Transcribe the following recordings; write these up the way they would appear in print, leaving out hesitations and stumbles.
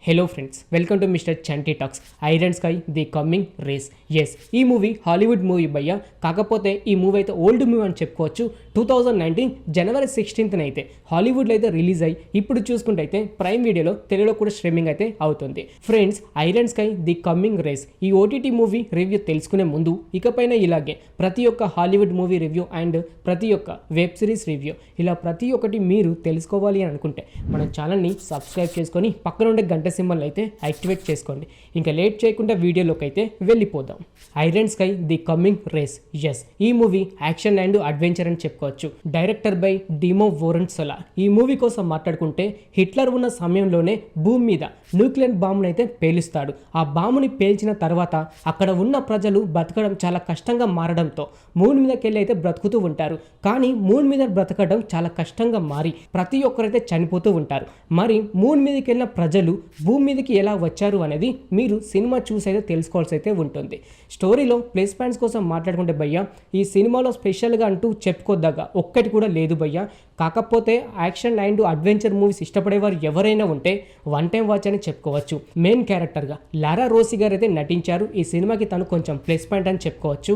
Hello friends, welcome to mister Chanti talks. Iron sky the coming race. Yes, ఈ movie Hollywood movie భయ్య. కాకపోతే ఈ movie అయితే old movie అని చెప్పుకోవచ్చు. 2019 జనవరి 16th అయితే హాలీవుడ్లో అయితే రిలీజ్ అయ్యి ఇప్పుడు చూసుకుంటే అయితే ప్రైమ్ వీడియోలో తెలుగులో కూడా స్ట్రీమింగ్ అయితే అవుతుంది. Friends, iron sky the coming race ఈ ఓటీటీ మూవీ రివ్యూ తెలుసుకునే ముందు ఇకపైన ఇలాగే ప్రతి ఒక్క హాలీవుడ్ మూవీ రివ్యూ అండ్ ప్రతి ఒక్క వెబ్ సిరీస్ రివ్యూ ఇలా ప్రతి ఒక్కటి మీరు తెలుసుకోవాలి అని అనుకుంటే మన ఛానల్ని సబ్స్క్రైబ్ చేసుకొని పక్కన ఉండే గంట సింబల్ అయితే యాక్టివేట్ చేసుకోండి. ఇంకా లేట్ చేయకుండా వీడియోలోకి అయితే వెళ్ళిపోదాం. Iron sky the coming race. Yes, ఈ మూవీ యాక్షన్ అండ్ అడ్వెంచర్ అని చెప్పుకోవచ్చు. Director by Timo Vuorensola. ఈ మూవీ కోసం మాట్లాడుకుంటే హిట్లర్ ఉన్న సమయంలోనే భూమి మీద న్యూక్లియర్ బాంబును అయితే పేలుస్తాడు. ఆ బాంబుని పేల్చిన తర్వాత అక్కడ ఉన్న ప్రజలు బతకడం చాలా కష్టంగా మారడంతో మూన్ మీదకి వెళ్ళి అయితే బ్రతుకుతూ ఉంటారు. కానీ మూన్ మీద బ్రతకడం చాలా కష్టంగా మారి ప్రతి ఒక్కరైతే చనిపోతూ ఉంటారు. మరి మూన్ మీదకి వెళ్ళిన ప్రజలు భూమి మీదకి ఎలా వచ్చారు అనేది మీరు సినిమా చూసి అయితే తెలుసుకోవాల్సి అయితే ఉంటుంది. స్టోరీలో ప్లస్ పాయింట్స్ కోసం మాట్లాడుకుంటే భయ్య, ఈ సినిమాలో స్పెషల్గా అంటూ చెప్పుకోదగ్గ ఒక్కటి కూడా లేదు భయ్య. కాకపోతే యాక్షన్ అండ్ అడ్వెంచర్ మూవీస్ ఇష్టపడేవారు ఎవరైనా ఉంటే వన్ టైం వాచ్ అని చెప్పుకోవచ్చు. మెయిన్ క్యారెక్టర్గా లారా రోసి గారు అయితే నటించారు. ఈ సినిమాకి తను కొంచెం ప్లస్ పాయింట్ అని చెప్పుకోవచ్చు.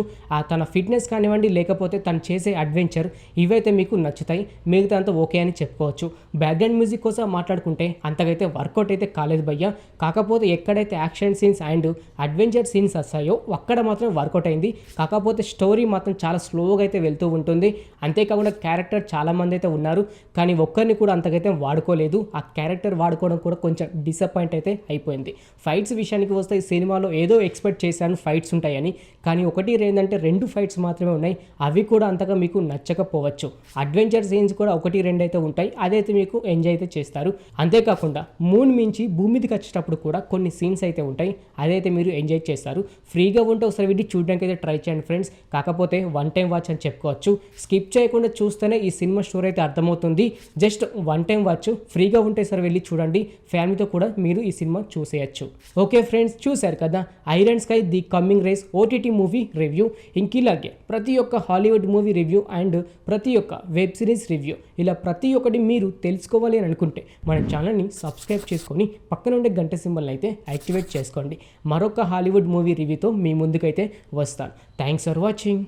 తన ఫిట్నెస్ కానివ్వండి, లేకపోతే తను చేసే అడ్వెంచర్ ఇవైతే మీకు నచ్చుతాయి. మిగతా అంతా ఓకే అని చెప్పుకోవచ్చు. బ్యాక్గ్రౌండ్ మ్యూజిక్ కోసం మాట్లాడుకుంటే అంతకైతే వర్కౌట్ అయితే కాలేదు భయ్య. కాకపోతే ఎక్కడైతే action scenes and adventure scenes వస్తాయో అక్కడ మాత్రం వర్కౌట్ అయింది. కాకపోతే స్టోరీ మాత్రం చాలా స్లోగా అయితే వెళ్తూ ఉంటుంది. అంతేకాకుండా క్యారెక్టర్ చాలా మంది అయితే ఉన్నారు, కానీ ఒక్కరిని కూడా అంతకైతే వాడుకోలేదు. ఆ క్యారెక్టర్ వాడుకోవడం కూడా కొంచెం డిసప్పాయింట్ అయితే అయిపోయింది. ఫైట్స్ విషయానికి వస్తే ఈ సినిమాలో ఏదో ఎక్స్పెక్ట్ చేశాను ఫైట్స్ ఉంటాయని, కానీ ఒకటి ఏంటంటే 2 ఫైట్స్ మాత్రమే ఉన్నాయి. అవి కూడా అంతగా మీకు నచ్చకపోవచ్చు. అడ్వెంచర్ సీన్స్ కూడా 1-2 అయితే ఉంటాయి. అదైతే మీకు ఎంజాయ్ అయితే చేస్తారు. అంతేకాకుండా మూన్ మించి భూమి మీదకి వచ్చేటప్పుడు కూడా కొన్ని సీన్స్ అయితే ఉంటాయి. అదైతే మీరు ఎంజాయ్ చేస్తారు. ఫ్రీగా ఉంటే ఒకసారి వీడియో చూడడానికి అయితే ట్రై చేయండి ఫ్రెండ్స్. కాకపోతే వన్ టైం వాచ్ అని చెప్పుకోవచ్చు. స్కిప్ చేయకుండా చూస్తేనే ఈ సినిమా స్టోరీ అయితే అర్థమవుతుంది. Just one time watch. ఫ్రీగా ఉంటే సరే వెళ్ళి చూడండి. ఫ్యామిలీతో కూడా మీరు ఈ సినిమా చూసేయచ్చు. ఓకే ఫ్రెండ్స్, చూశారు కదా Iron sky the coming Race OTT movie review. ఇంకిలాగే ప్రతి ఒక్క హాలీవుడ్ మూవీ రివ్యూ అండ్ ప్రతి ఒక్క వెబ్ సిరీస్ రివ్యూ ఇలా ప్రతి ఒక్కటి మీరు తెలుసుకోవాలి అని అనుకుంటే మన ఛానల్ని సబ్స్క్రైబ్ చేసుకొని పక్కన ఉండే గంట సింబల్ అయితే యాక్టివేట్ చేసుకోండి. మరొక హాలీవుడ్ మూవీ రివ్యూతో మీ ముందుకైతే వస్తాను. Thanks for watching.